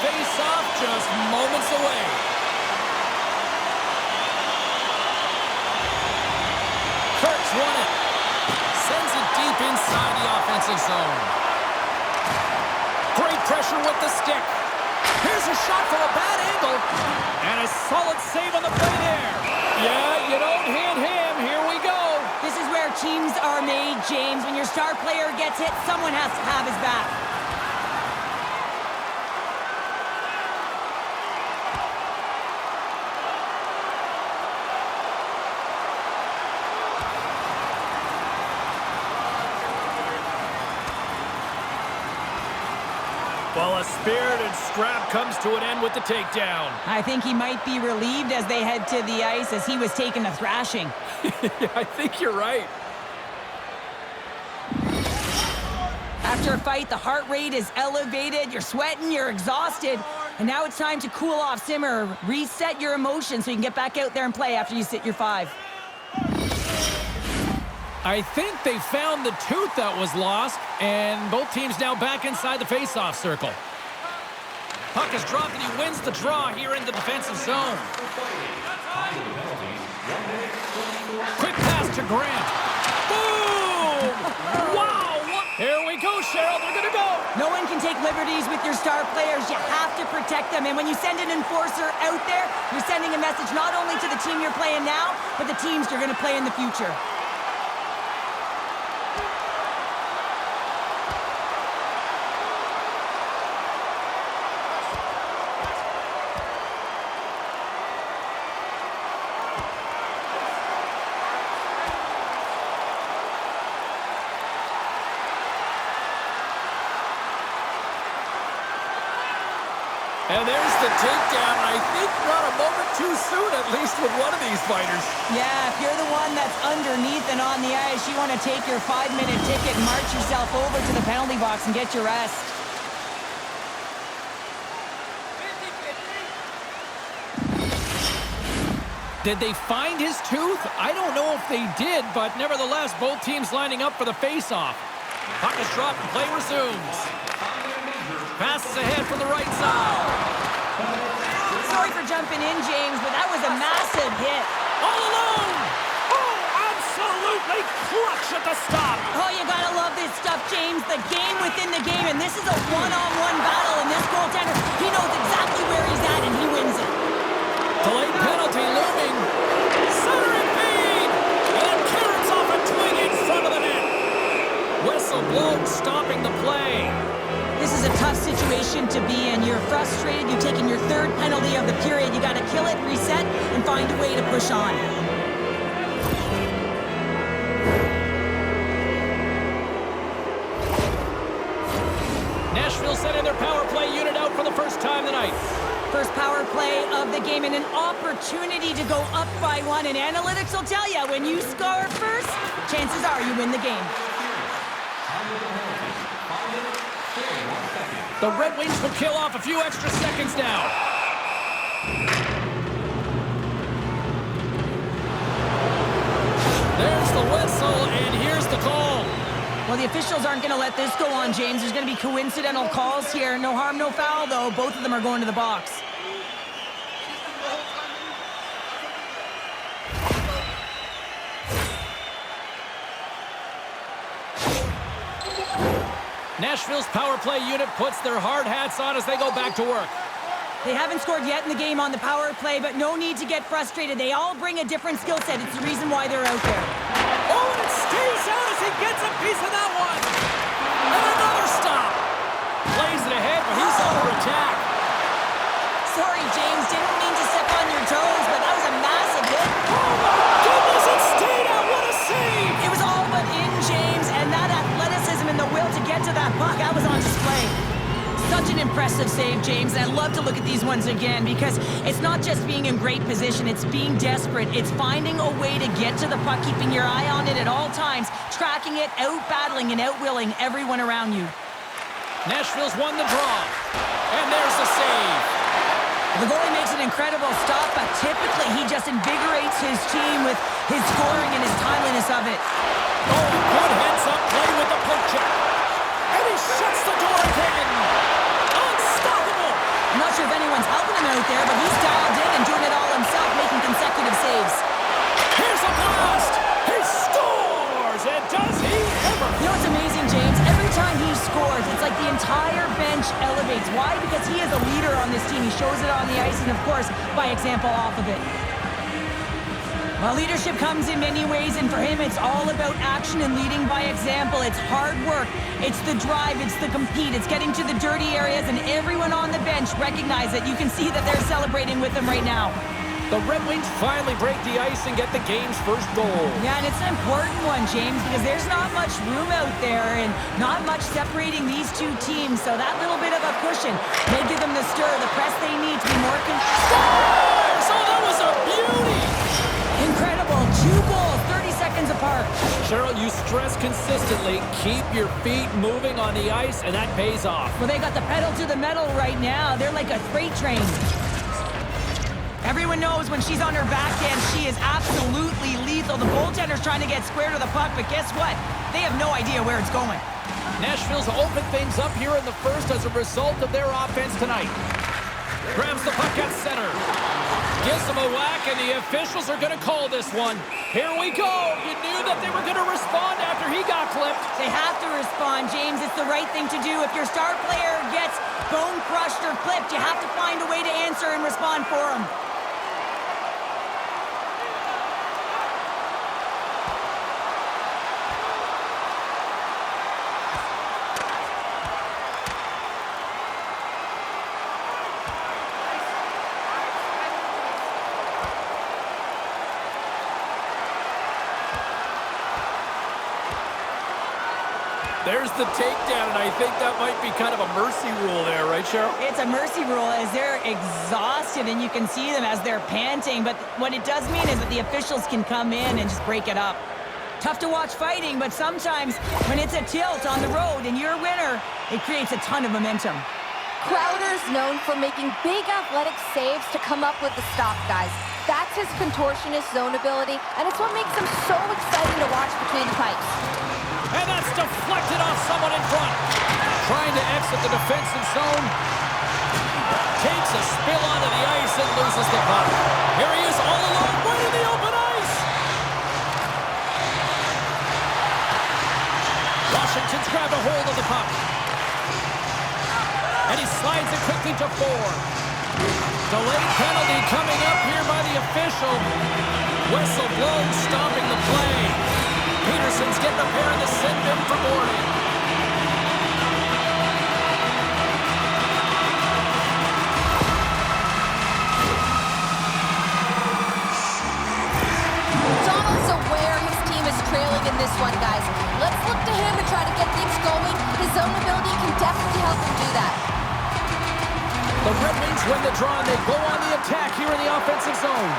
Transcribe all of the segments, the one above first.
face-off just moments away. Kirk's won it. Sends it deep inside the offensive zone. Great pressure with the stick. Here's a shot from a bad angle. And a solid save on the play there. Yeah, you don't hit him. Here we go. This is where teams are made, James. When your star player gets hit, someone has to have his back. Well, a spirited scrap comes to an end with the takedown. I think he might be relieved as they head to the ice as he was taking a thrashing. Yeah, I think you're right. After a fight, the heart rate is elevated, you're sweating, you're exhausted, and now it's time to cool off, simmer, reset your emotions so you can get back out there and play after you sit your 5. I think they found the tooth that was lost, and both teams now back inside the face-off circle. Puck is dropped, and he wins the draw here in the defensive zone. Quick pass to Grant. Boom! Wow! Here we go, Cheryl. They're going to go. No one can take liberties with your star players. You have to protect them. And when you send an enforcer out there, you're sending a message not only to the team you're playing now, but the teams you're going to play in the future. And there's the takedown. I think not a moment too soon, at least with one of these fighters. Yeah, if you're the one that's underneath and on the ice, you want to take your 5-minute ticket and march yourself over to the penalty box and get your rest. Did they find his tooth? I don't know if they did, but nevertheless, both teams lining up for the face-off. Puck is dropped and play resumes. Passes ahead from the right side. Sorry for jumping in, James, but that was a massive hit. All alone! Oh, absolutely clutch at the stop! Oh, you gotta love this stuff, James. The game within the game, and this is a one-on-one battle, and this goaltender, he knows exactly where he's at, and he wins it. Delayed penalty looming. Centering feed! And it carrots off a twing in front of the net. Whistle blown, stopping the play. This is a tough situation to be in. You're frustrated. You've taken your 3rd penalty of the period. You got to kill it, reset, and find a way to push on. Nashville sending their power play unit out for the first time tonight. First power play of the game and an opportunity to go up by 1. And analytics will tell you, when you score first, chances are you win the game. The Red Wings will kill off a few extra seconds now. There's the whistle, and here's the call. Well, the officials aren't going to let this go on, James. There's going to be coincidental calls here. No harm, no foul, though. Both of them are going to the box. Nashville's power play unit puts their hard hats on as they go back to work. They haven't scored yet in the game on the power play, but no need to get frustrated. They all bring a different skill set. It's the reason why they're out there. Oh, and it stays out as he gets a piece of that one. And another stop. Plays it ahead, but he's under attack. Sorry, James. Didn't mean to step on your toes, but that was a massive hit. Oh, my goodness, it stayed out. What a save. It was all but in, James, and that athleticism and the will to get to that puck, that was on display. Such an impressive save, James, and I love to look at these ones again because it's not just being in great position, it's being desperate. It's finding a way to get to the puck, keeping your eye on it at all times, tracking it, out-battling and out-willing everyone around you. Nashville's won the draw, and there's the save. The goalie makes an incredible stop, but typically he just invigorates his team with his scoring and his timeliness of it. Oh, good heads-up play with the poke check. And he shuts the door again. Unstoppable. does he ever! You know what's amazing, James? Every time he scores, it's like the entire bench elevates. Why? Because he is a leader on this team. He shows it on the ice and, of course, by example off of it. Well, leadership comes in many ways, and for him, it's all about action and leading by example. It's hard work. It's the drive. It's the compete. It's getting to the dirty areas, and everyone on the bench recognize it. You can see that they're celebrating with him right now. The Red Wings finally break the ice and get the game's first goal. Yeah, and it's an important one, James, because there's not much room out there and not much separating these two teams. So that little bit of a cushion may give them the stir, the press they need to be more So that was a beauty! Incredible. 2 goals, 30 seconds apart. Cheryl, you stress consistently, keep your feet moving on the ice, and that pays off. Well, they got the pedal to the metal right now. They're like a freight train. Everyone knows when she's on her backhand, she is absolutely lethal. The goaltender's trying to get square to the puck, but guess what? They have no idea where it's going. Nashville's opened things up here in the first as a result of their offense tonight. Grabs the puck at center. Gives him a whack, and the officials are going to call this one. Here we go. You knew that they were going to respond after he got clipped. They have to respond, James. It's the right thing to do. If your star player gets bone crushed or clipped, you have to find a way to answer and respond for him. There's the takedown, and I think that might be kind of a mercy rule there, right, Cheryl? It's a mercy rule as they're exhausted, and you can see them as they're panting. But what it does mean is that the officials can come in and just break it up. Tough to watch fighting, but sometimes when it's a tilt on the road and you're a winner, it creates a ton of momentum. Crowder's known for making big athletic saves to come up with the stop, guys. That's his contortionist zone ability, and it's what makes him so exciting to watch between the pipes. And that's deflected off someone in front. Trying to exit the defensive zone. Takes a spill onto the ice and loses the puck. Here he is all alone, right in the open ice. Washington's grabbed a hold of the puck. And he slides it quickly to 4. Delayed penalty coming up here by the official. Whistle blown, stopping the play. Peterson's getting a pair to send him for boarding. Donald's aware his team is trailing in this one, guys. Let's look to him to try to get things going. His zone ability can definitely help him do that. The Red Wings win the draw, and they go on the attack here in the offensive zone.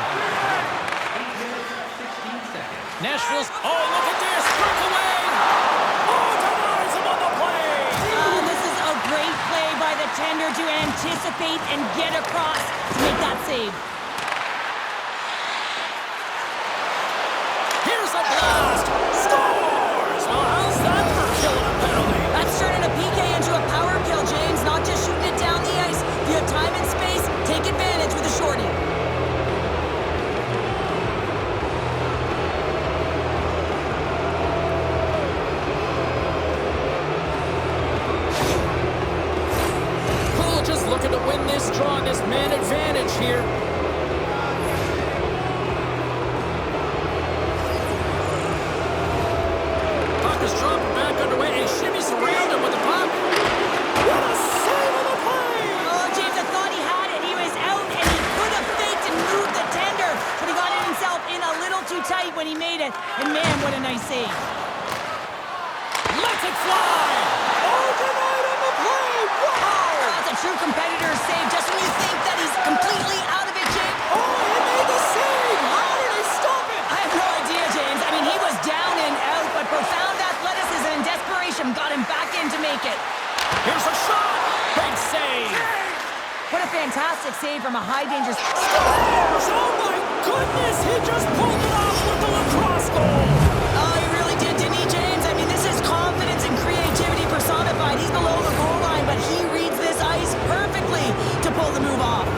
Nashville's, oh, look at this, broke away! Oh, denies him on the play! This is a great play by the tender to anticipate and get across to make that save. Here's a blast! Scores! Well, how's that for killing a penalty? That's turning a PK into a power kill, James. Not just shooting it down the ice. If you have time and space, take advantage with a shorty. Looking to win this draw, this man advantage here. Puck is dropping back underway. He shimmies around him with the puck. What a save on the play! Oh, James, I thought he had it. He was out, and he could have faked and moved the tender, but he got it himself in a little too tight when he made it. And man, what a nice save. Lets it fly! Oh, denied on the play! Wow! That's a true competitor's save. Just when you think that he's completely out of it, James. Oh, he made the save! How did he stop it? I have no idea, James. I mean, he was down and out, but profound athleticism and desperation got him back in to make it. Here's a shot! Big save! What a fantastic save from a high-danger... Scores! Oh, my goodness! He just pulled it off with the lacrosse goal! Oh, he really did, didn't he, James? I mean, this is confidence and creativity personified. He's below the goal line, but he reads this ice perfectly to pull the move off.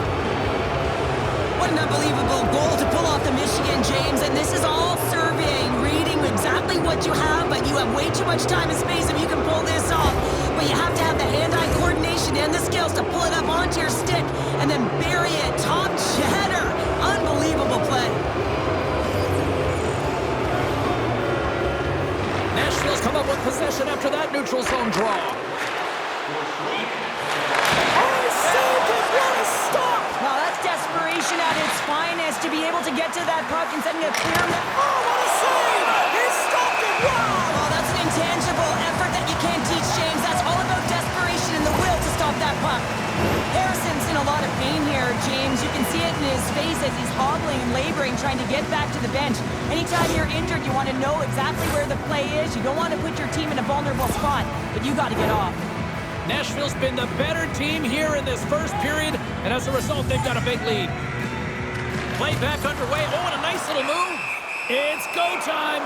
What an unbelievable goal to pull off the Michigan, James. And this is all surveying, reading exactly what you have, but have way too much time and space if you can pull this off. But you have to have the hand-eye coordination and the skills to pull it up onto your stick and then bury it. Top cheddar. Unbelievable play. Nashville's come up with possession after that neutral zone draw. Well, that's desperation at its finest to be able to get to that puck and sending a clear... Oh, what a save! He stopped it! Wow! Well, that's an intangible effort that you can't teach, James. That's all about desperation and the will to stop that puck. Harrison's in a lot of pain here, James. You can see it in his face as he's hobbling and laboring, trying to get back to the bench. Anytime you're injured, you want to know exactly where the play is. You don't want to put your team in a vulnerable spot, but you got to get off. Nashville's been the better team here in this first period, and as a result, they've got a big lead. Play back underway. Oh, and a nice little move. It's go time.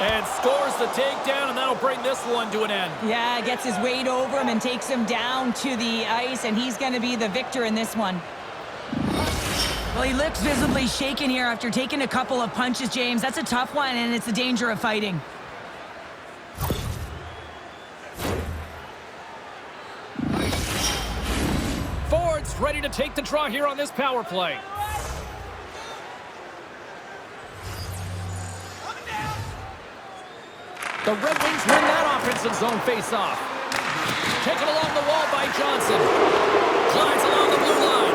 And scores the takedown, and that'll bring this one to an end. Yeah, gets his weight over him and takes him down to the ice, and he's going to be the victor in this one. Well, he looks visibly shaken here after taking a couple of punches, James. That's a tough one, and it's the danger of fighting. Ford's ready to take the draw here on this power play. The Red Wings win that offensive zone face-off. Taken along the wall by Johnson. Glides along the blue line.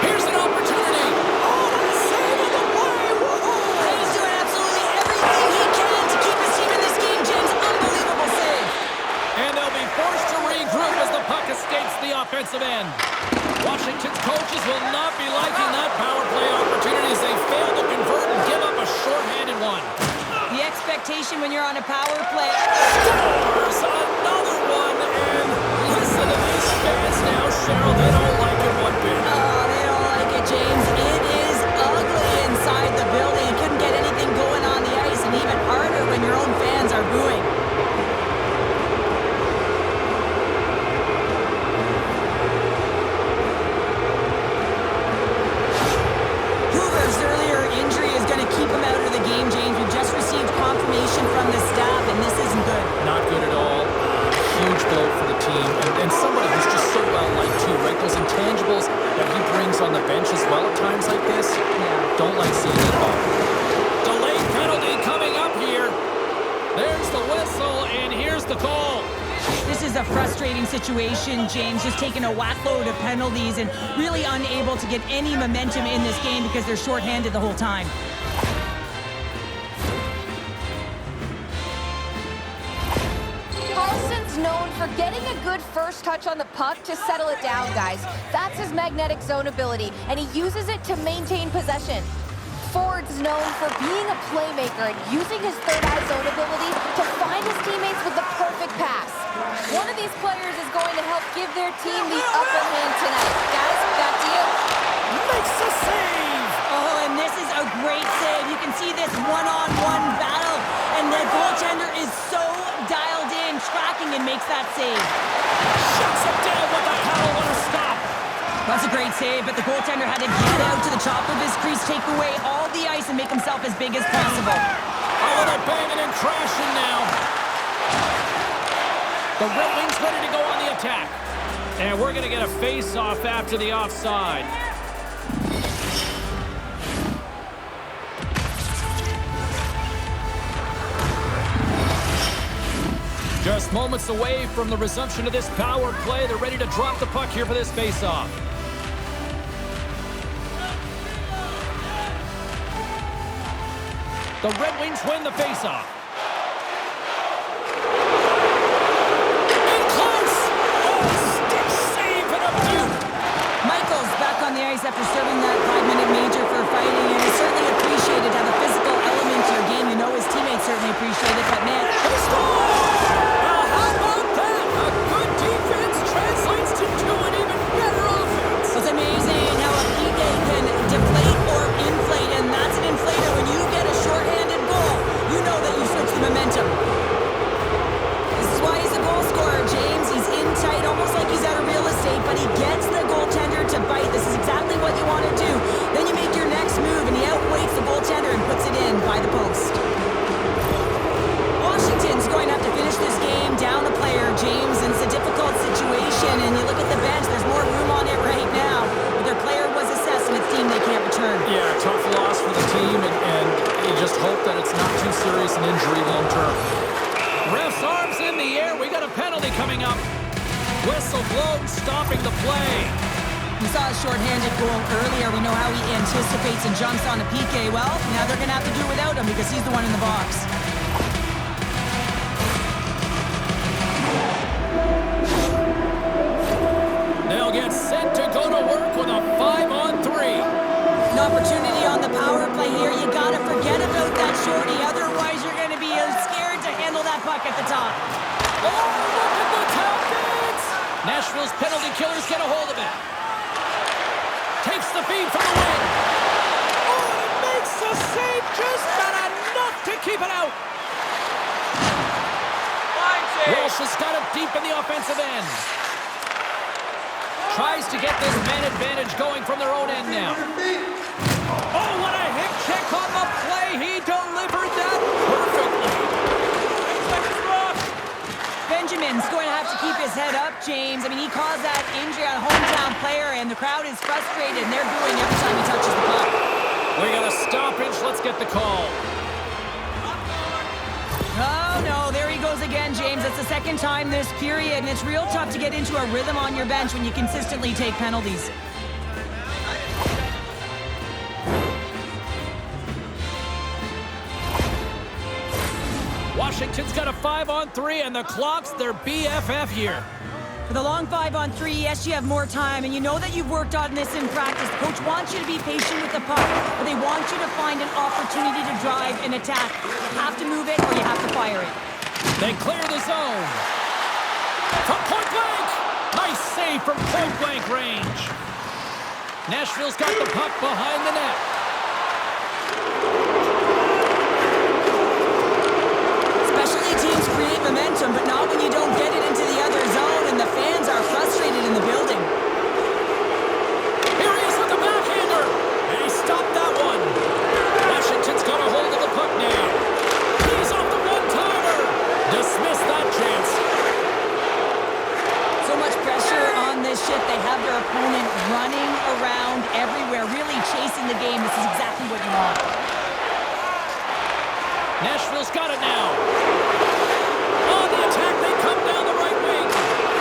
Here's an opportunity. Oh, what a save on the play! Whoa! He's doing absolutely everything he can to keep his team in this game, James. Unbelievable save. And they'll be forced to regroup as the puck escapes the offensive end. Washington's coaches will not be liking that power play opportunity as they fail to convert and give up a shorthanded one. The expectation when you're on a power play. Scores another one, and listen to these fans now, Cheryl. They don't like it one bit. Oh, they don't like it, James. It is ugly inside the building. You couldn't get anything going on the ice, and even harder when your own fans are booing. Hoover's earlier injury is going to keep him out of the game, James. We've just received confirmation from the staff, and this isn't good. Not good at all. Huge blow for the team. And somebody who's just so well-liked, too, right? Those intangibles that he brings on the bench as well at times like this. Yeah. Don't like seeing it at all. Delayed penalty coming up here. There's the whistle, and here's the call. This is a frustrating situation, James, just taking a whack-load of penalties and really unable to get any momentum in this game because they're shorthanded the whole time. Carlson's known for getting a good first touch on the puck to settle it down, guys. That's his magnetic zone ability, and he uses it to maintain possession. Ford's known for being a playmaker and using his third-eye zone ability to find his teammates with the perfect pass. One of these players is going to help give their team the upper hand tonight. Guys, back to you. Makes the save. Oh, and this is a great save. You can see this one-on-one battle, and the goaltender is so dialed in, tracking, and makes that save. Shuts it down with a paddle. What a stop. That's a great save, but the goaltender had to get out to the top of his crease, take away all the ice, and make himself as big as possible. A little banging and crashing now. The Red Wings ready to go on the attack. And we're going to get a face-off after the offside. Just moments away from the resumption of this power play. They're ready to drop the puck here for this face-off. The Red Wings win the face-off. In close! Oh, stick save and a beaut! Michael's back on the ice after serving that 5-minute major for fighting, and it's certainly appreciated to have a physical element to your game. You know his teammates certainly appreciate it, but man... He scores! Now how about that? A good defense translates to an even better offense. It's amazing how a PK can deflate or inflate, and that's an inflator when you get a shorthanded goal. serious an injury long term. Ref's arms in the air. We got a penalty coming up. Whistle blown, stopping the play. We saw a shorthanded goal earlier. We know how he anticipates and jumps on a PK. Well, now they're going to have to do without him because he's the one in the box. They'll get set to go to work with a 5-on-3. An opportunity on the power play here. You got to forget about that shorty. Otherwise, you're going to be scared to handle that puck at the top. Oh, look at the tactics! Nashville's penalty killers get a hold of it. Takes the feed from the wing. Oh, it makes the save, just not enough to keep it out. Walsh has got it deep in the offensive end. Tries to get this man advantage going from their own end now. Oh, what a hip kick on the play. He delivered that perfectly. Benjamin's going to have to keep his head up, James. I mean, he caused that injury on a hometown player, and the crowd is frustrated, and they're booing every time he touches the puck. We got a stoppage. Let's get the call. Oh, no, there he goes again, James. That's the second time this period, and it's real tough to get into a rhythm on your bench when you consistently take penalties. Washington's got a 5-on-3, and the clock's their BFF here. For the long 5-on-3, yes, you have more time, and you know that you've worked on this in practice. The coach wants you to be patient with the puck, but they want you to find an opportunity to drive and attack. You have to move it, or you have to fire it. They clear the zone. From point blank! Nice save from point blank range. Nashville's got the puck behind the net. Specialty teams create momentum, but not when you don't get it into the other zone, and the fans are frustrated in the building. Here he is with the backhander, and he stopped that one. Washington's got a hold of the puck now. He's off the one-timer. Dismiss that chance. So much pressure on this shift. They have their opponent running around everywhere, really chasing the game. This is exactly what you want. Nashville's got it now. On the attack, they come down the right wing.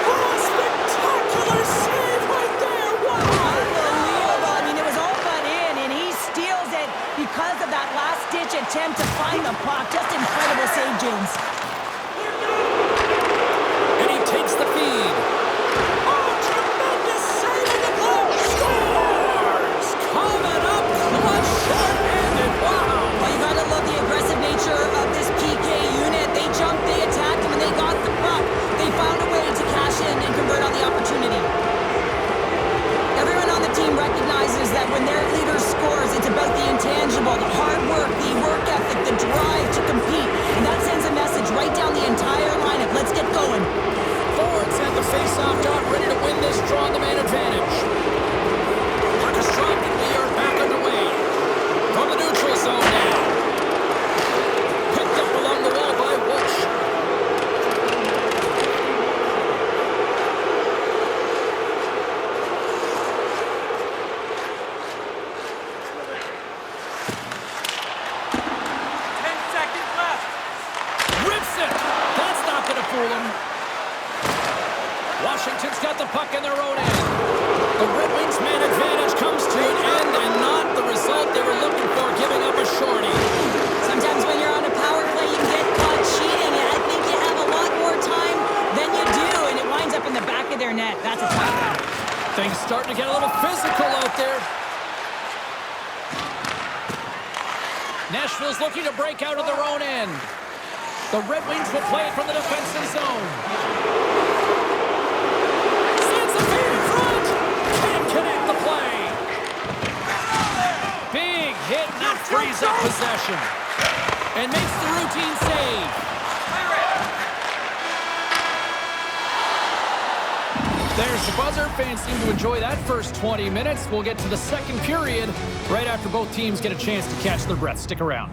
Oh, spectacular save right there. Wow. Unbelievable. I mean, it was all but in, and he steals it because of that last-ditch attempt to find the puck. Just incredible save, James. And he takes the feed. Oh, tremendous save in the glove. Scores! Coming up, clutch short-handed. Wow. Well, you gotta love the aggressive nature of this PK unit. They jumped, they attacked him, and they got the puck. They found a way to cash in and convert on the opportunity. Everyone on the team recognizes that when their leader scores, it's about the intangible, the hard work, the work ethic, the drive to compete. And that sends a message right down the entire lineup. Let's get going. Forwards at the face-off dot, ready to win this draw on the man advantage. Puck is dropped, and we are back underway. From the neutral zone now. Picked up along the wall by Walsh. Rips it! That's not going to fool him. Washington's got the puck in their own end. The Red Wings' man advantage comes to an end, and not the result they were looking for, giving up a shorty. Sometimes when you're on a power play, you can get caught cheating, and I think you have a lot more time than you do, and it winds up in the back of their net. That's a tough one. Things starting to get a little physical out there. Nashville's looking to break out of their own end. The Red Wings will play it from the defensive zone. Sends the feed in front. Can't connect the play. Big hit, and that frees up possession. And makes the routine save. There's the buzzer. Fans seem to enjoy that first 20 minutes. We'll get to the second period right after both teams get a chance to catch their breath. Stick around.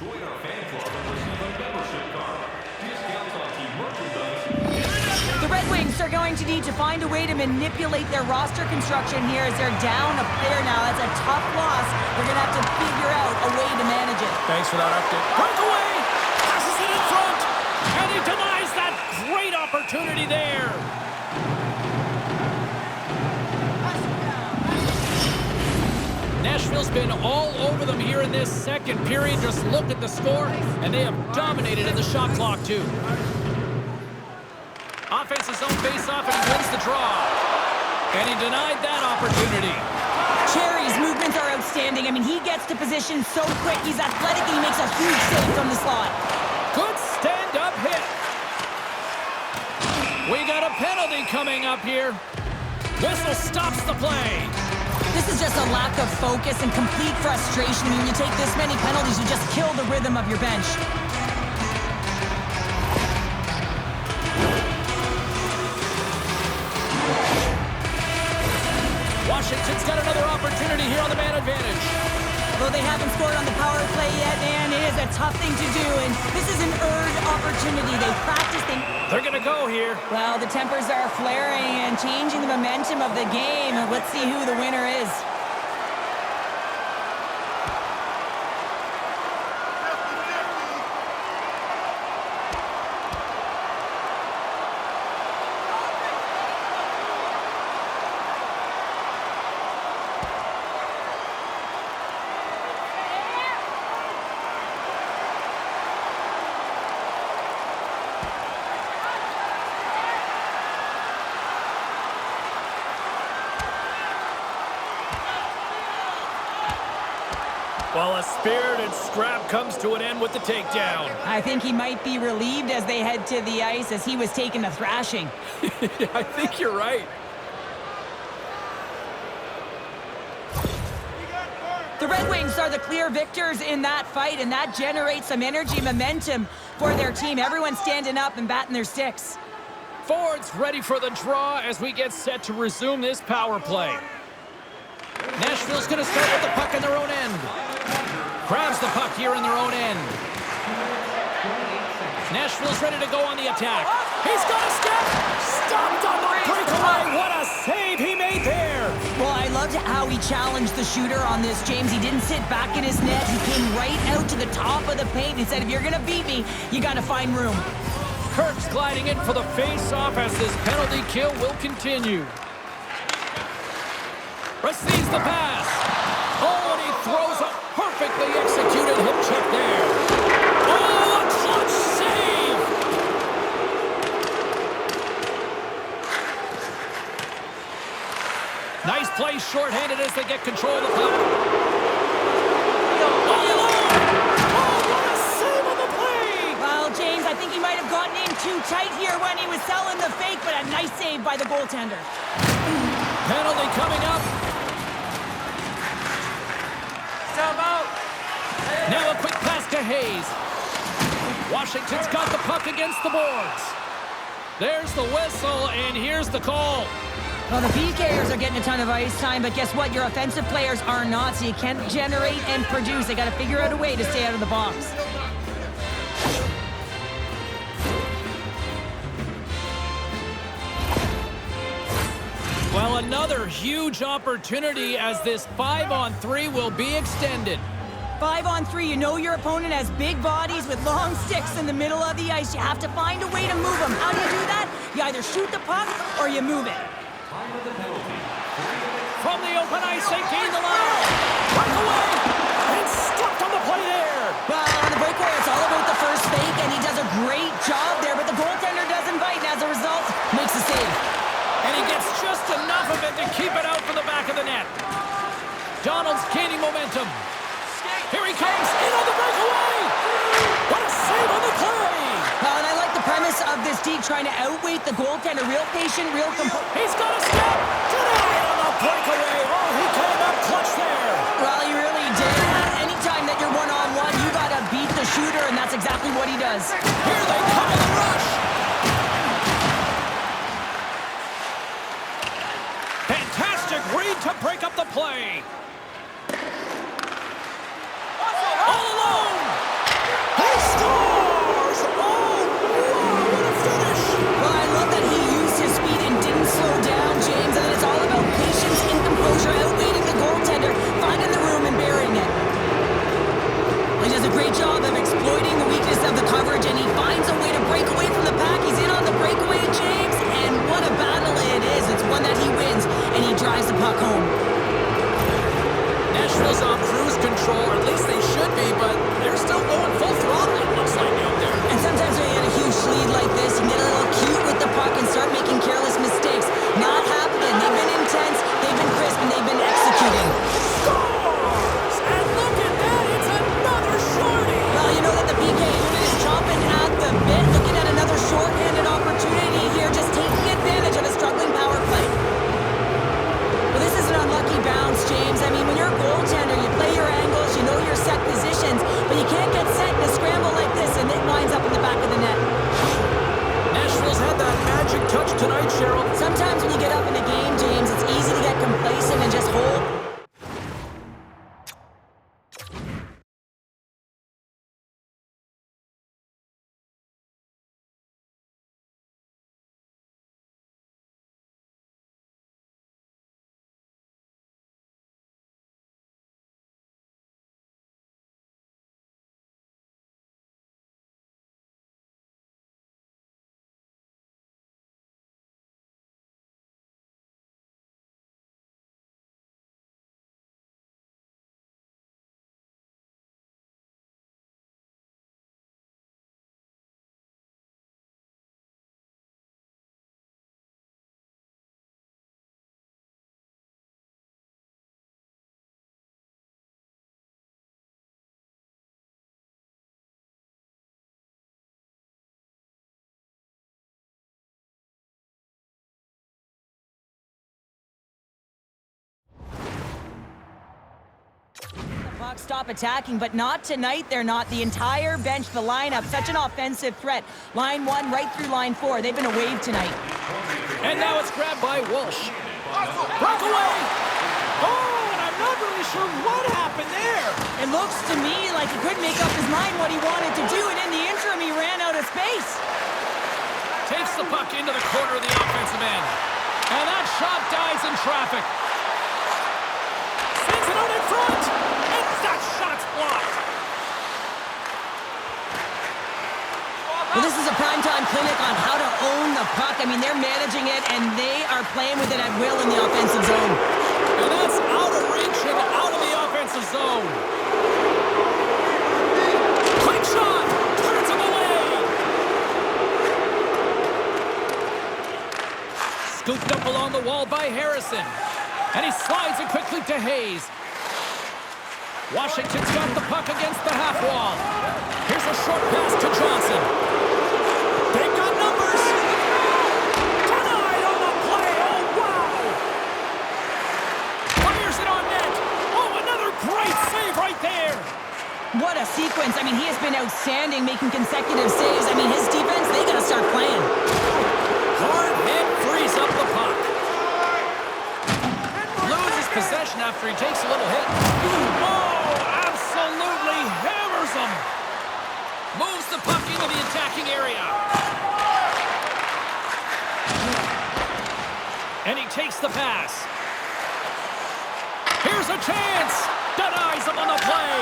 Join our fan club and receive a membership card. Discounts on key merchandise. The Red Wings are going to need to find a way to manipulate their roster construction here as they're down a player now. That's a tough loss. They're going to have to figure out a way to manage it. Thanks for that update. Breakaway! Passes it in front! And he denies that great opportunity there. Nashville's been all over them here in this second period. Just look at the score, and they have dominated in the shot clock, too. Offense's own face-off, and he wins the draw. And he denied that opportunity. Cherry's movements are outstanding. I mean, he gets to position so quick. He's athletic, and he makes a huge save from the slot. Good stand-up hit. We got a penalty coming up here. Whistle stops the play. This is just a lack of focus and complete frustration. When you take this many penalties, you just kill the rhythm of your bench. Washington's got another opportunity here on the man advantage. Though they haven't scored on the power play yet, man, it is a tough thing to do, and this is an earned opportunity. They practiced. They're going to go here. Well, the tempers are flaring and changing the momentum of the game. Let's see who the winner is. Well, a spirited scrap comes to an end with the takedown. I think he might be relieved as they head to the ice as he was taking a thrashing. I think you're right. The Red Wings are the clear victors in that fight, and that generates some energy, momentum for their team. Everyone's standing up and batting their sticks. Forwards ready for the draw as we get set to resume this power play. Nashville's going to start with the puck in their own end. Grabs the puck here in their own end. Nashville's ready to go on the attack. He's got a step. Stopped on the breakaway. What a save he made there. Well, I loved how he challenged the shooter on this, James. He didn't sit back in his net. He came right out to the top of the paint and said, if you're going to beat me, you got to find room. Kirk's gliding in for the face-off as this penalty kill will continue. Receives the pass. Oh, and he throws a perfectly executed hip check there. Oh, a clutch save! Nice play shorthanded as they get control of the puck. All alone! Oh, what a save on the play! Well, James, I think he might have gotten in too tight here when he was selling the fake, but a nice save by the goaltender. Penalty coming up. Now a quick pass to Hayes. Washington's got the puck against the boards. There's the whistle, and here's the call. Well, the PKers are getting a ton of ice time, but guess what? Your offensive players are not, so you can't generate and produce. They got to figure out a way to stay out of the box. Well, another huge opportunity as this 5-on-3 will be extended. 5-on-3, you know your opponent has big bodies with long sticks in the middle of the ice. You have to find a way to move them. How do you do that? You either shoot the puck or you move it. From the open ice, they gain the line. Breakaway! And stopped on the play there. Well, on the breakaway, it's all about the first fake, and he does a great job there, but the goaltender doesn't bite, and as a result, makes a save. And he gets just enough of it to keep it out from the back of the net. Donald's gaining momentum. Here he comes, in on the breakaway! What a save on the play! And I like the premise of this D trying to outweight the goaltender. Real patient, real composed. He's got a step! Denied on the breakaway! Oh, he came up clutch there! Well, he really did. Anytime that you're one-on-one, you got to beat the shooter, and that's exactly what he does. Here they come in the rush! Fantastic read to break up the play! All alone! He scores! Oh, wow, what a finish! Well, I love that he Hawks stop attacking, but not tonight. They're not. The entire bench, the lineup, such an offensive threat. Line 1 right through line 4. They've been a wave tonight. And now it's grabbed by Walsh. Broke away. Oh, and I'm not really sure what happened there. It looks to me like he couldn't make up his mind what he wanted to do, and in the interim, he ran out of space. Takes the puck into the corner of the offensive end. And that shot dies in traffic. Sends it out in front. And that shot's blocked. Well, this is a primetime clinic on how to own the puck. I mean, they're managing it, and they are playing with it at will in the offensive zone. And that's out of reach and out of the offensive zone. Quick shot. Turns him away. Scooped up along the wall by Harrison. And he slides it quickly to Hayes. Washington's got the puck against the half wall. Here's a short pass to Johnson. They've got numbers. Denied on the play. Oh, wow. Fires it on net. Oh, another great save right there. What a sequence. I mean, he has been outstanding, making consecutive saves. I mean, his defense, they got to start playing. Hard hit frees up the puck. Loses possession after he takes a little hit. Oh, absolutely hammers him. Moves the puck into the attacking area. And he takes the pass. Here's a chance. Denies him on the play.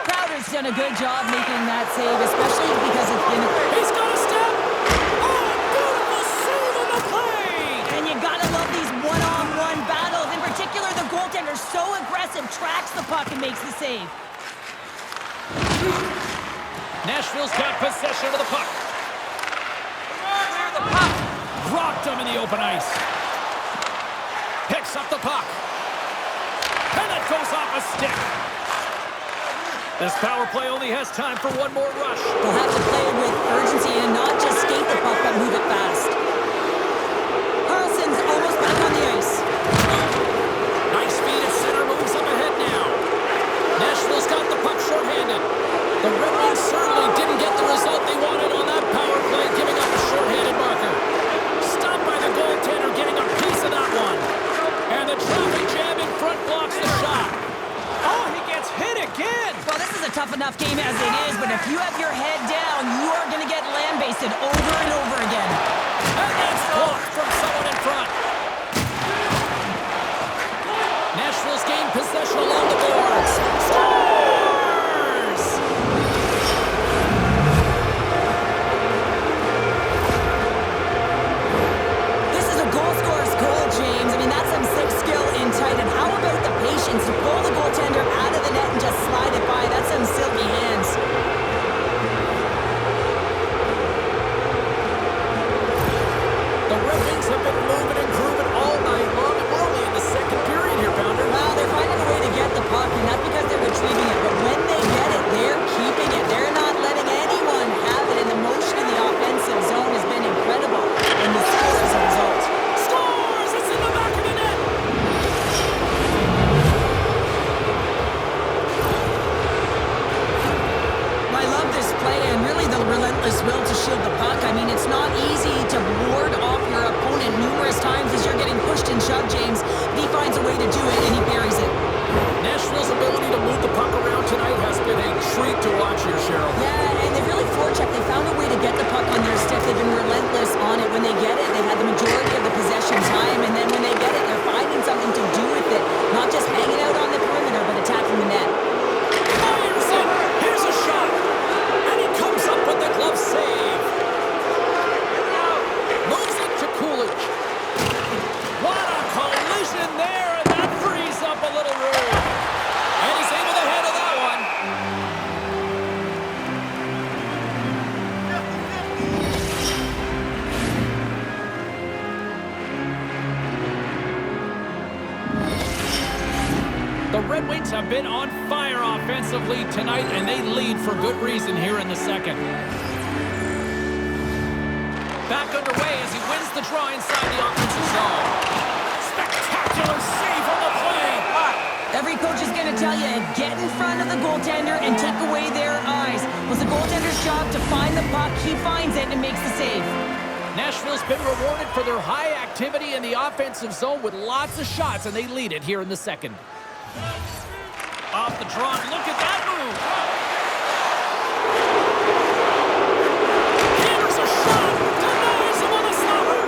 Crowder's done a good job making that save, especially because it's been... He's got a step. Oh, beautiful save on the play. And you gotta love these one-on-one battles. In particular, the goaltender, so aggressive, tracks the puck and makes the save. Nashville's got possession of the puck. Clear the puck. Rocked him in the open ice. Picks up the puck. And it goes off a stick. This power play only has time for one more rush. They'll have to play with urgency and not just skate the puck, but move it fast. Carlson's almost back on the ice. Nice feed at center, moves up ahead now. Nashville's got the puck shorthanded. The Red Wings certainly didn't get the result they wanted on that power play, giving up a shorthanded marker. Stopped by the goaltender, getting a piece of that one. And the traffic jam in front blocks the shot. Oh, he gets hit again. Well, this is a tough enough game as it is, but if you have your head down, you are going to get lambasted over and over again. And that's blocked from someone in front. Nashville's gained possession along the boards. Scores! This is a goal scorer's goal, James. I mean, that's some sick skill in tight. And how about the patience to pull the goaltender out of the net and just slide it by? That's some silky hands. The Red Wings have been moving and grooving all night long, and we're only in the second period here, Pounder. Well, they're finding a way to get the puck, and not because they're retrieving it, but when they get it, they're keeping it. They're not letting anyone have it, and the motion in the offensive zone has been incredible, and the score as a result. Scores! It's in the back of the net! I love this play and really the relentless will to shield the puck. I mean, it's not easy to ward off your opponent numerous times as you're getting pushed and shoved, James. But he finds a way to do it, and he buries it. Nashville's ability to move the puck around tonight has been a treat to watch here, Cheryl. Yeah, and they really forechecked. They found a way to get the puck on their stick. They've been relentless on it. When they get it, they've had the majority of the possession time, and then when they get it, they're finding something to do with it. Not just hanging out on the perimeter, but attacking the net. Fires it! Here's a shot! And he comes up with the glove save. Moves it to Coolidge. What a collision there, and that frees up a little room. And he's able to handle that one. The Red Wings have been on fire offensively tonight, and they lead for good reason here in the second. Back underway as he wins the draw inside the offensive zone. Spectacular save on the play. Every coach is going to tell you, get in front of the goaltender and take away their eyes. It was the goaltender's job to find the puck. He finds it and makes the save. Nashville's been rewarded for their high activity in the offensive zone with lots of shots, and they lead it here in the second. Off the draw, look at that move. Here's a shot, denies him on the slumber.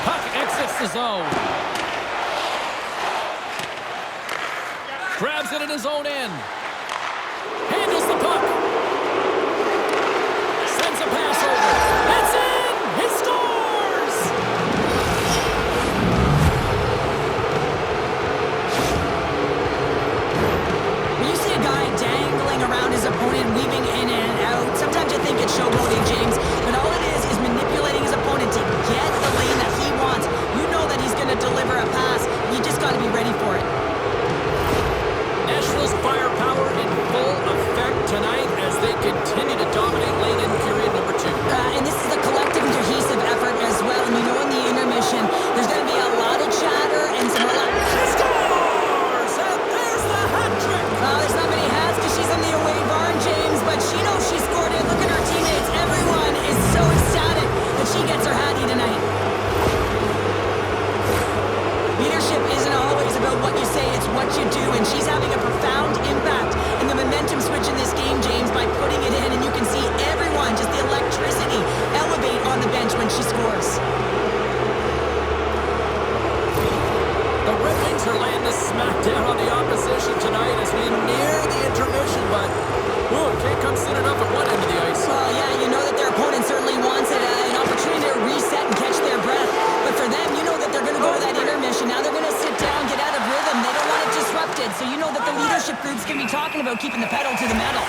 Puck exits the zone. Grabs it in his own end. Handles the puck. Sends a pass over. It's in! He scores! When you see a guy dangling around his opponent, weaving in and out, sometimes you think it's showboating, James, but all it is manipulating his opponent to get the lane that he wants. You know that he's going to deliver a pass. You just got to be ready for it. Nashville's firepower in full effect tonight as they continue to dominate late in period number 2. And this is a collective and cohesive effort as well. And you know in the intermission, there's going to be a lot of chatter and some She scores! And there's the hat trick! there's not many hats because she's in the away barn, James, but she knows she scored it. Look at her teammates. Everyone is so ecstatic that she gets her hattie tonight. Leadership isn't always about what you say, it's what you do, and she's having a profound impact in the momentum switch in this game, James, by putting it in, and you can see everyone, just the electricity, elevate on the bench when she scores. The Red Wings are laying the smackdown on the opposition tonight as we near the intermission, but it can't come soon enough at one end of the ice. Well, yeah, you know that their opponent certainly wants it, an opportunity to reset and catch their breath, but for them, you know that they're going to go to that intermission. Now they're going to sit down, get out of rhythm. They don't want it disrupted, so you know that the leadership group's going to be talking about keeping the pedal to the metal.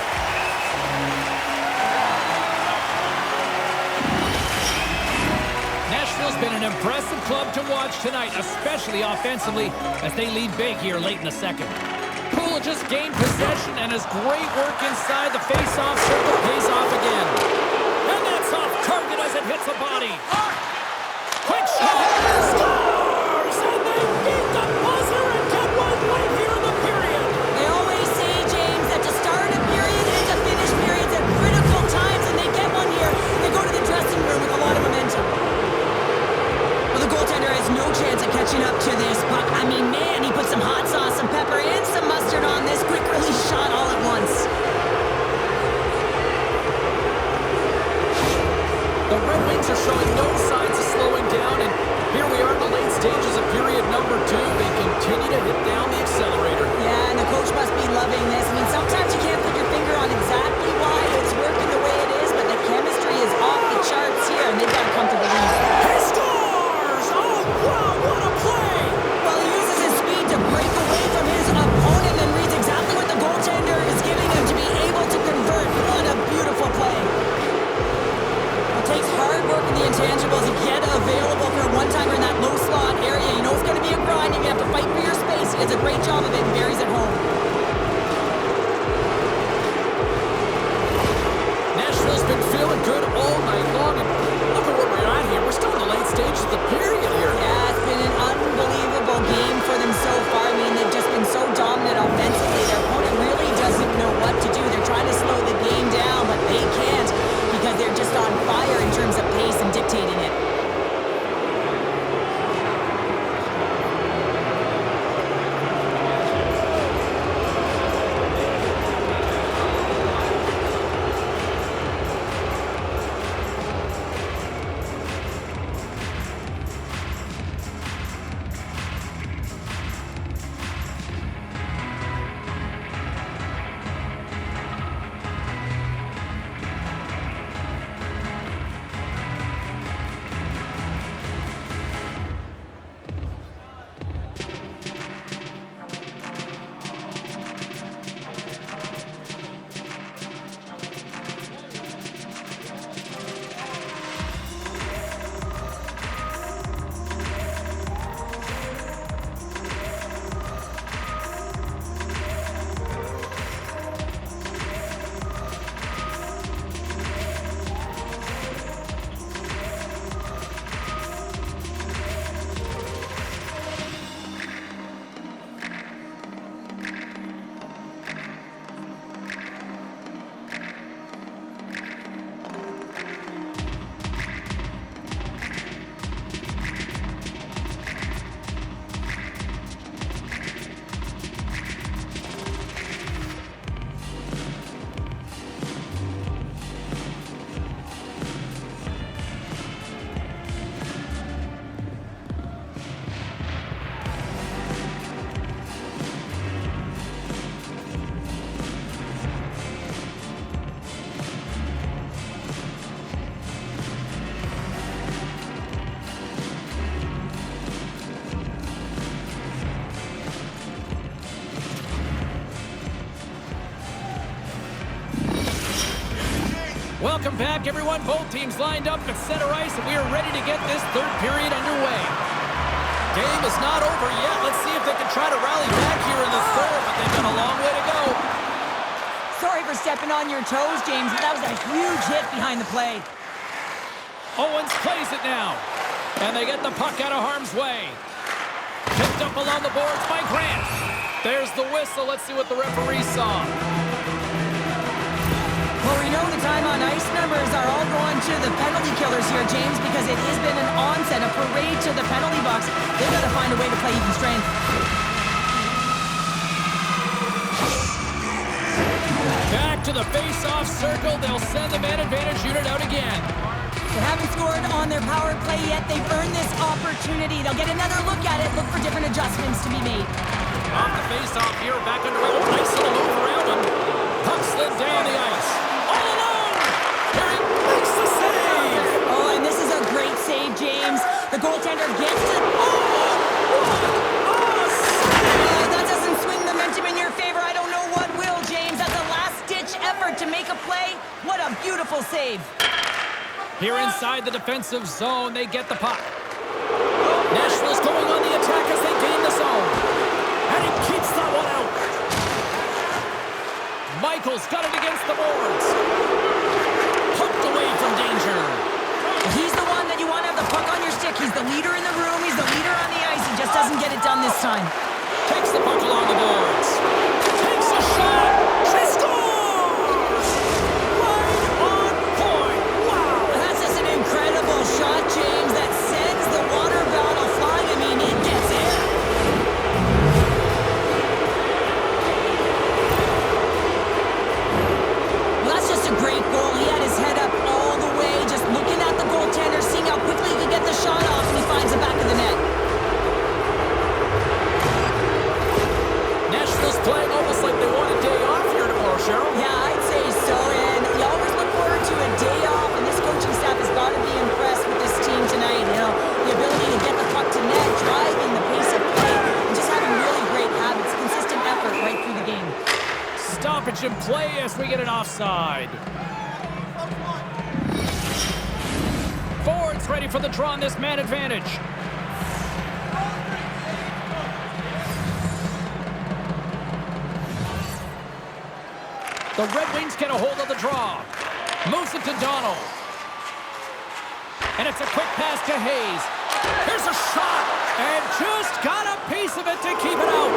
Nashville's been an impressive club to watch tonight, especially offensively, as they lead big here late in the second. Poole just gained possession, and his great work inside the face-off circle pays off again. And that's off target as it hits the body. Quick shot! Scores! And they beat the buzzer and get one right here in the period. They always say, James, that to start a period and to finish periods at critical times, and they get one here. They go to the dressing room with a lot of momentum. Well, the goaltender has no chance of catching up to this puck. I mean, man, he put some hot sauce, some pepper, and some mustard on this quick release shot all at once. The Red Wings are showing no signs of slowing down, and here we are in the late stages of period number 2. They continue to hit down the accelerator. Yeah, and the coach must be loving this. I mean, sometimes you can't put your finger on exactly why it's working the way it is, but the chemistry is off the charts here, and they've got a comfortable lead. He scores! Oh, wow, what a play! Well, he uses his speed to break away from his opponent and reads exactly what the goaltender is giving him to be able to convert. What a beautiful play. It takes hard work in the intangible Welcome back, everyone. Both teams lined up at center ice, and we are ready to get this third period underway. Game is not over yet. Let's see if they can try to rally back here in the third, but they've got a long way to go. Sorry for stepping on your toes, James, but that was a huge hit behind the play. Owens plays it now, and they get the puck out of harm's way. Picked up along the boards by Grant. There's the whistle. Let's see what the referee saw. Well, we know the time on ice numbers are all going to the penalty killers here, James, because it has been an onset, a parade to the penalty box. They've got to find a way to play even strength. Back to the face-off circle. They'll send the man advantage unit out again. They haven't scored on their power play yet. They've earned this opportunity. They'll get another look at it, look for different adjustments to be made. Off the face-off here, back underway. Nice little move around him. Puck slid down the ice. All alone! Perry makes the save! Oh, and this is a great save, James. The goaltender gets to... that doesn't swing momentum in your favor. I don't know what will, James. That's a last-ditch effort to make a play. What a beautiful save. Here inside the defensive zone, they get the puck. Nashville's going on the attack as they gain the zone. And he keeps that one out. Michael's got it against the boards. Pumped away from danger. He's the one that you want to have the puck on your stick. He's the leader in the room. He's the leader on the ice. He just doesn't get it done this time. Takes the puck along the boards. Takes a shot. She scores! Right on point. Wow! That's just an incredible shot, James, that sends the water bottle flying. I mean, it gets in. Well, that's just a great goal. He had his head up all the way, just looking at the goaltender, seeing how quickly he can get the shot off, and he finds the back of the net. Nashville's playing almost like they want a day off here tomorrow, Cheryl. Yeah, I'd say so, and you always look forward to a day off, and this coaching staff has got to be impressed with this team tonight. You know, the ability to get the puck to net, driving the pace of play, and just having really great habits, consistent effort right through the game. Stoppage in play as we get an offside. Forwards ready for the draw on this man advantage. The Red Wings get a hold of the draw. Moves it to Donald. And it's a quick pass to Hayes. Here's a shot. And just got a piece of it to keep it out.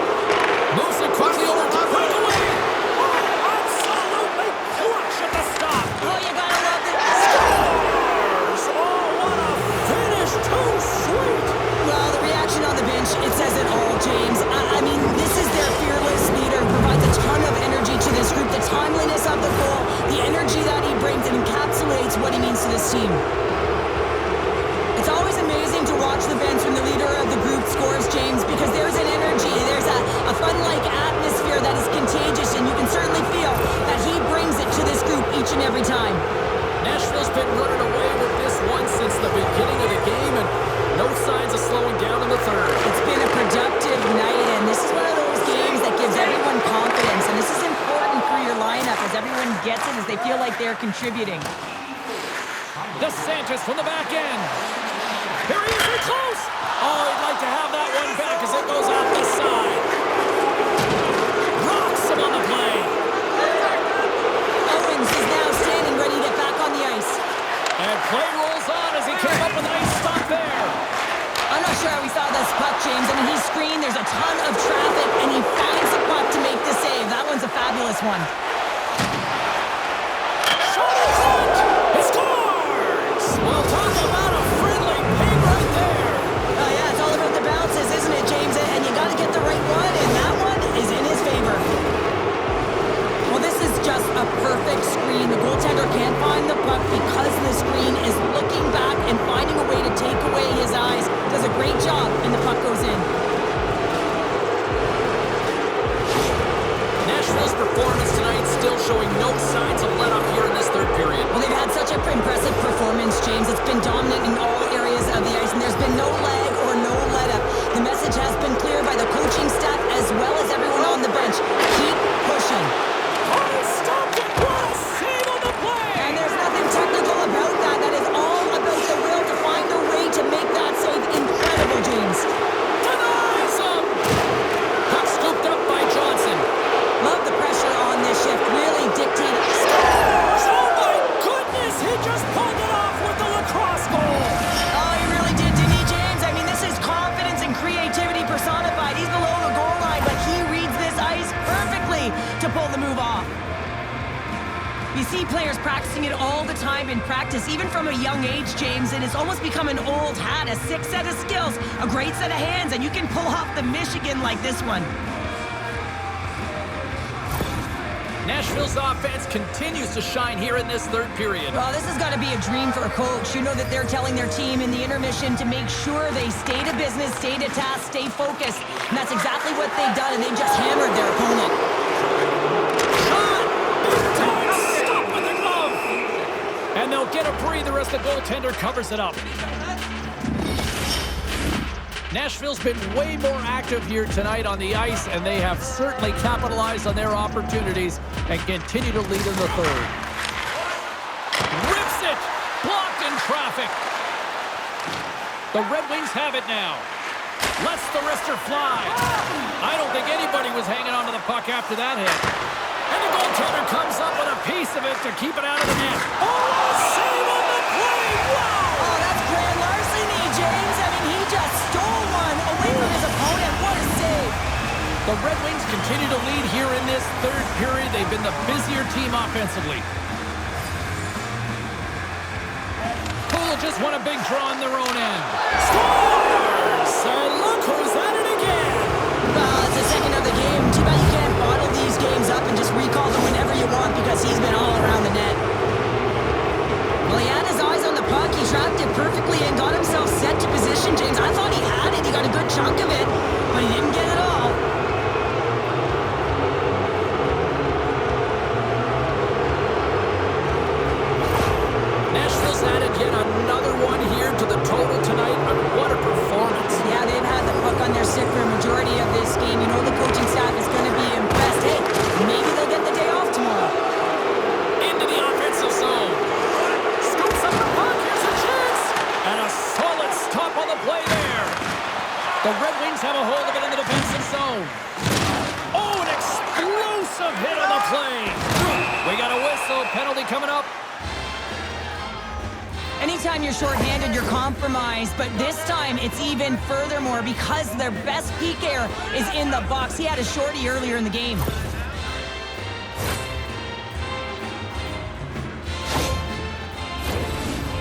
Moves it quickly over to breakaway. Oh, absolutely clutch at the stop. Oh, you gotta love it. Scores! Oh, what a finish. Too sweet. Well, the reaction on the bench, it says it all, James. I mean, this is their fearless leader, provides a ton of energy to this group. The timeliness of the goal, the energy that he brings, it encapsulates what he means to this team. It's always amazing to watch the bench when the leader of the group scores, James, because there's an energy, there's a fun-like atmosphere that is contagious, and you can certainly feel that he brings it to this group each and every time. Nashville's been running away with this one since the beginning of the game, and no signs of slowing down in the third. It's been a productive night, and this is one of those games that gives everyone confidence, and this is important for your lineup as everyone gets it, as they feel like they're contributing. DeSantis from the back end. Here he is, very close. Oh, he'd like to have that one back as it goes off the side. Rocks him on the play. Owens is now standing ready to get back on the ice. And play rolls on as he came up with a nice stop there. I'm not sure how we saw this puck, James. I mean, he's screened, there's a ton of traffic, and he finds the puck to make the save. That one's a fabulous one. Shot in front. He scores. Well, talk about a friendly ping right there. Oh, yeah, it's all about the bounces, isn't it, James? And you got to get the right one, and that one is in his favor. Well, this is just a perfect screen. The goaltender can't find the puck because the screen is looking back and finding a way to take away his eyes. Does a great job, and the puck goes in. Nashville's performance tonight still showing no signs of let-up here in this third period. Well, they've had such an impressive performance, James. It's been dominant in all areas of the ice, and there's been no lag or no let-up. The message has been clear by the coaching staff as well as everyone on the bench. Keep pushing. Oh, he stopped it. What a save on the play. And there's nothing see players practicing it all the time in practice, even from a young age, James, and it's almost become an old hat, a sick set of skills, a great set of hands, and you can pull off the Michigan like this one. Nashville's offense continues to shine here in this third period. Well, this has got to be a dream for a coach. You know that they're telling their team in the intermission to make sure they stay to business, stay to task, stay focused. And that's exactly what they've done, and they've just hammered their opponent. Shot! Stop with the glove! And they'll get a breather as the goaltender covers it up. Nashville's been way more active here tonight on the ice, and they have certainly capitalized on their opportunities and continue to lead in the third. Rips it! Blocked in traffic. The Red Wings have it now. Lets the wrister fly. I don't think anybody was hanging on to the puck after that hit. And the goaltender comes up with a piece of it to keep it out of the net. Oh, save on the play! Wow! Oh, that's grand larceny, James. I mean, he just stole one away from his opponent. What a save. The Red Wings continue to lead here in this third period. They've been the busier team offensively. Poole just won a big draw on their own end. Scores! And look who's at it again. Well, it's the second of the game. Too bad you can't bottle these games up and just recall them whenever you want because he's been all around the net. Well, he had his eyes on the puck. He tracked it perfectly and got himself set to position, James. I thought he had it. He got a good chunk of it, but he didn't get it all. Nashville's added yet another one here to the total tonight. What a performance. Yeah, they've had the puck on their stick for a majority of this game. You know the coaching staff is going to be impressed. Hey, maybe they'll get the day off tomorrow. Into the offensive zone. Scoops up the puck. Here's a chance. And a solid stop on the play there. The Red Wings have a hold of it in the defensive zone. Oh, an explosive hit on the play. We got a whistle. Penalty coming up. Anytime you're shorthanded, you're compromised, but this time it's even furthermore because their best PKer is in the box. He had a shorty earlier in the game.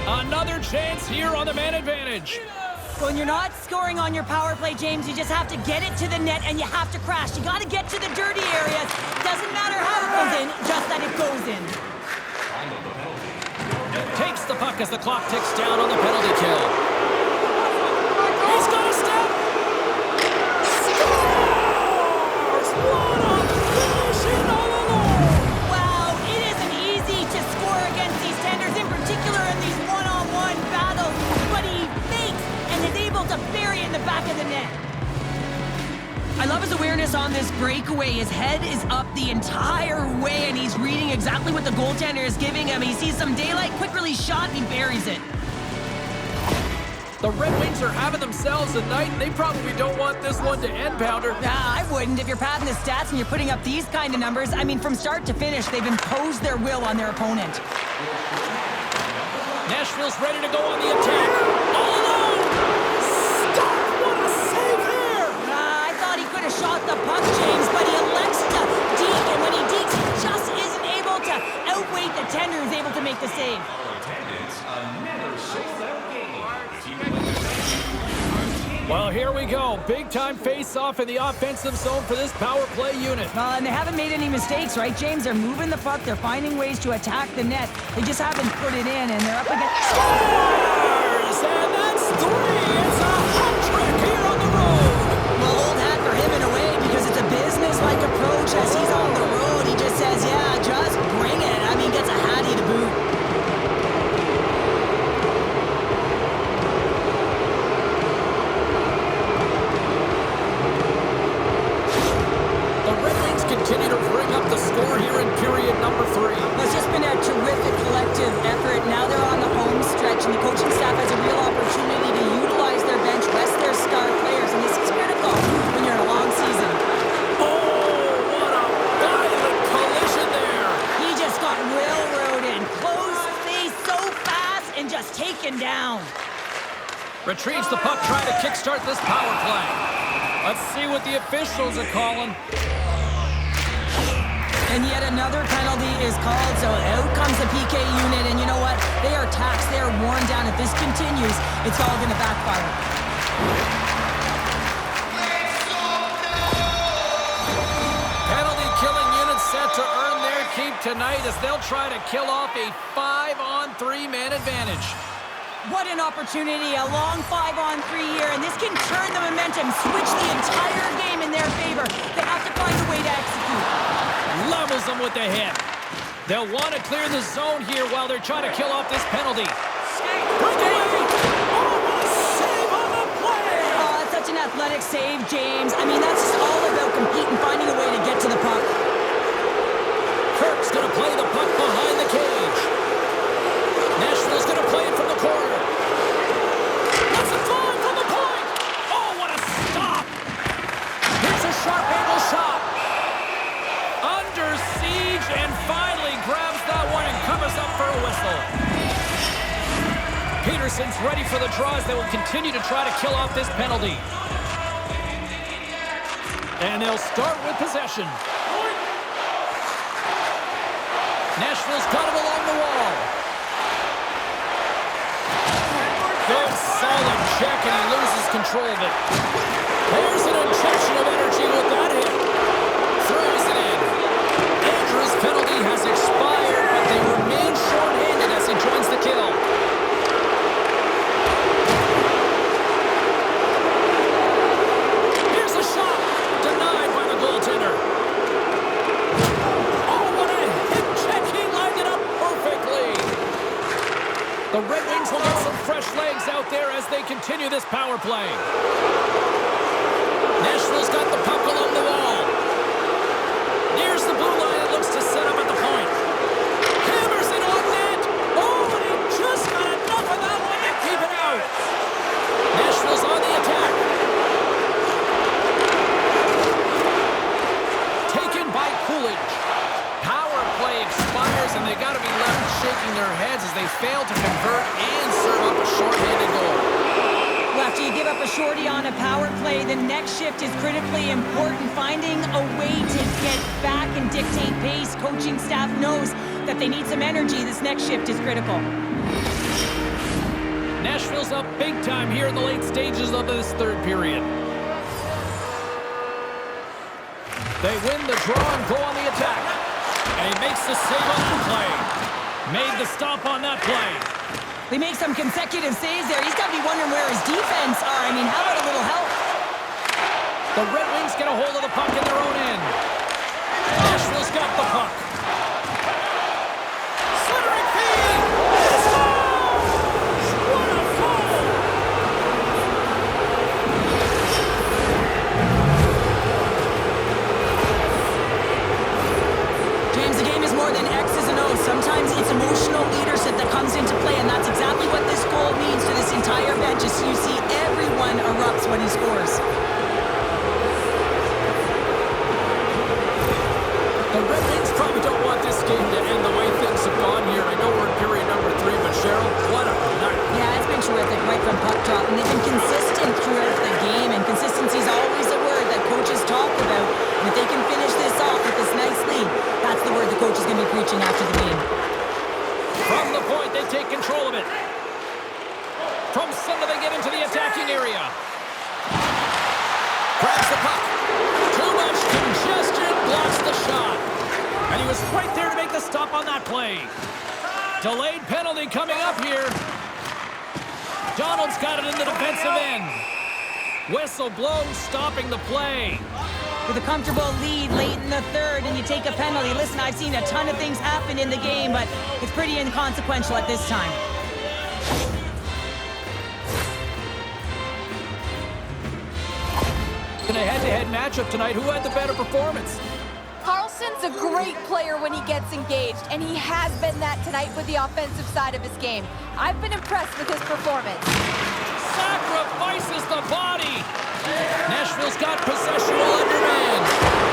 Another chance here on the man advantage. When you're not scoring on your power play, James, you just have to get it to the net and you have to crash. You got to get to the dirty areas. Doesn't matter how it goes in, just that it goes in. Takes the puck as the clock ticks down on the penalty kill. He's got a step. Scores! What a finish in all alone! Wow, it isn't easy to score against these tenders, in particular in these one-on-one battles, but he fakes and is able to bury it in the back of the net. I love his awareness on this breakaway. His head is up the entire way, and he's reading exactly what the goaltender is giving him. He sees some daylight, quick release shot, and he buries it. The Red Wings are having themselves a night, and they probably don't want this one to end, Pounder. I wouldn't if you're padding the stats and you're putting up these kind of numbers. I mean, from start to finish, they've imposed their will on their opponent. Nashville's ready to go on the attack. All alone! Stop! What a save there! I thought he could have shot the puck, James, but he elects to deke, and when he dekes, he just isn't able to outweigh the tender who's able to make the save. Well, here we go. Big-time face-off in the offensive zone for this power play unit. And they haven't made any mistakes, right, James? They're moving the puck. They're finding ways to attack the net. They just haven't put it in, and they're up against... Scores! And that's three! It's a hat trick here on the road! Well, old hat for him in a way, because it's a business-like approach. As he's on the road, he just says, yeah, just bring it. I mean, gets a hattie to boot. Continue to bring up the score here in period number 3. It's just been a terrific collective effort. Now they're on the home stretch, and the coaching staff has a real opportunity to utilize their bench, rest their star players, and this is critical when you're in a long season. Oh, what a violent collision there! He just got railroaded, closed face so fast, and just taken down. Retrieves the puck, trying to kickstart this power play. Let's see what the officials are calling. And yet another penalty is called, so out comes the PK unit, and you know what? They are taxed, they are worn down. If this continues, it's all going to backfire. Penalty killing unit set to earn their keep tonight as they'll try to kill off a 5-on-3 man advantage. What an opportunity, a long 5-on-3 here, and this can turn the momentum, switch the entire game in their favor. They have to find a way to execute. Levels them with the hit. They'll want to clear the zone here while they're trying to kill off this penalty. Breakaway! Oh, what a save on the play! Oh, that's such an athletic save, James. I mean, that's just all about competing, finding a way to get to the puck. Kirk's going to play the puck behind the cage. Nashville's going to play it from the corner. That's a throw from the point! Oh, what a stop! Here's a sharp angle shot. Under siege and finally grabs that one and covers up for a whistle. Peterson's ready for the draw as they will continue to try to kill off this penalty. And they'll start with possession. Nashville's got him along the wall. Good solid check and he loses control of it. There's an injection of energy with that hit. Throws it in. Andrew's penalty has expired, but they remain short-handed as he joins the kill. Here's a shot. Denied by the goaltender. Oh, what a hit check. He lined it up perfectly. The Red Wings will get some fresh legs out there as they continue this power play. Nashville's got the puck along the wall. Nears the blue line and looks to set up at the point. Hammers it on net. Oh, and he just got enough of that one to keep it out. Nashville's on the attack. Taken by Coolidge. Power play expires and they got to be left shaking their heads as they fail to convert and serve up a shorthanded goal. Well, after you give up a shorty on a power play, the next shift is critically important. Finding a way to get back and dictate pace. Coaching staff knows that they need some energy. This next shift is critical. Nashville's up big time here in the late stages of this third period. They win the draw and go on the attack. And he makes the save on that play. Made the stop on that play. They make some consecutive saves there. He's got to be wondering where his defense are. I mean, how about a little help? The Red Wings get a hold of the puck in their own end. Nashville's got the puck. Slithering feed! It scores! What a goal! James, the game is more than X's and O's. Sometimes it's emotional leadership that comes into play, and that's exactly what this goal means to this entire bench. As you see, everyone erupts when he scores. The Red Wings probably don't want this game to end the way things have gone here. I know we're in period number 3, but Cheryl, what a night. Yeah, it's been terrific right from puck drop, and they've been consistent throughout the game, and consistency is always a word that coaches talk about. And if they can finish this off with this nice lead, that's the word the coach is going to be preaching after the game. From the point, they take control of it. From center, they get into the attacking area. Grabs the puck. Too much congestion, blocks the shot. And he was right there to make the stop on that play. Delayed penalty coming up here. Donald's got it in the defensive end. Whistle blown, stopping the play. With a comfortable lead late in the third, and you take a penalty. Listen, I've seen a ton of things happen in the game, but it's pretty inconsequential at this time. In a head-to-head matchup tonight, who had the better performance? Carlson's a great player when he gets engaged, and he has been that tonight with the offensive side of his game. I've been impressed with his performance. Sacrifices the body. Nashville's got possession while underman.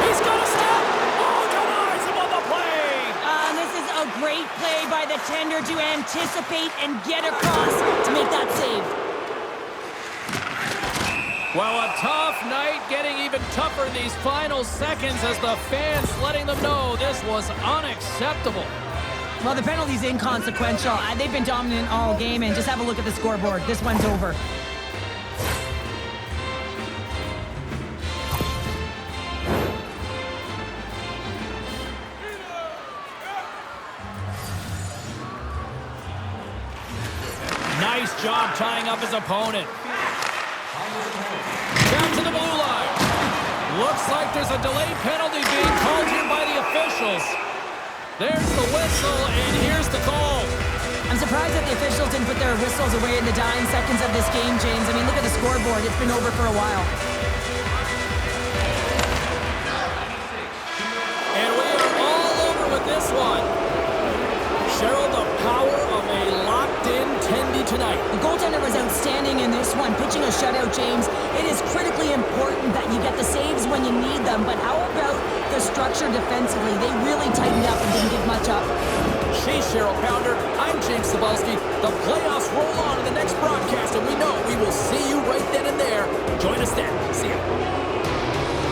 He's got a stop. Oh, denies him on the play. This is a great play by the tender to anticipate and get across to make that save. Well, a tough night, getting even tougher in these final seconds as the fans letting them know this was unacceptable. Well, the penalty's inconsequential. They've been dominant all game, and just have a look at the scoreboard. This one's over. Nice job tying up his opponent. Down to the blue line. Looks like there's a delayed penalty being called here by the officials. There's the whistle, and here's the call. I'm surprised that the officials didn't put their whistles away in the dying seconds of this game, James. I mean, look at the scoreboard. It's been over for a while. And we are all over with this one. Cheryl, the power of a locked-in Tendy tonight. The goaltender was outstanding in this one, pitching a shutout, James. It is critically important that you get the saves when you need them, but how about the structure defensively? They really tightened up and didn't give much up. She's Cheryl Pounder. I'm James Cebulski. The playoffs roll on in the next broadcast, and we know we will see you right then and there. Join us then.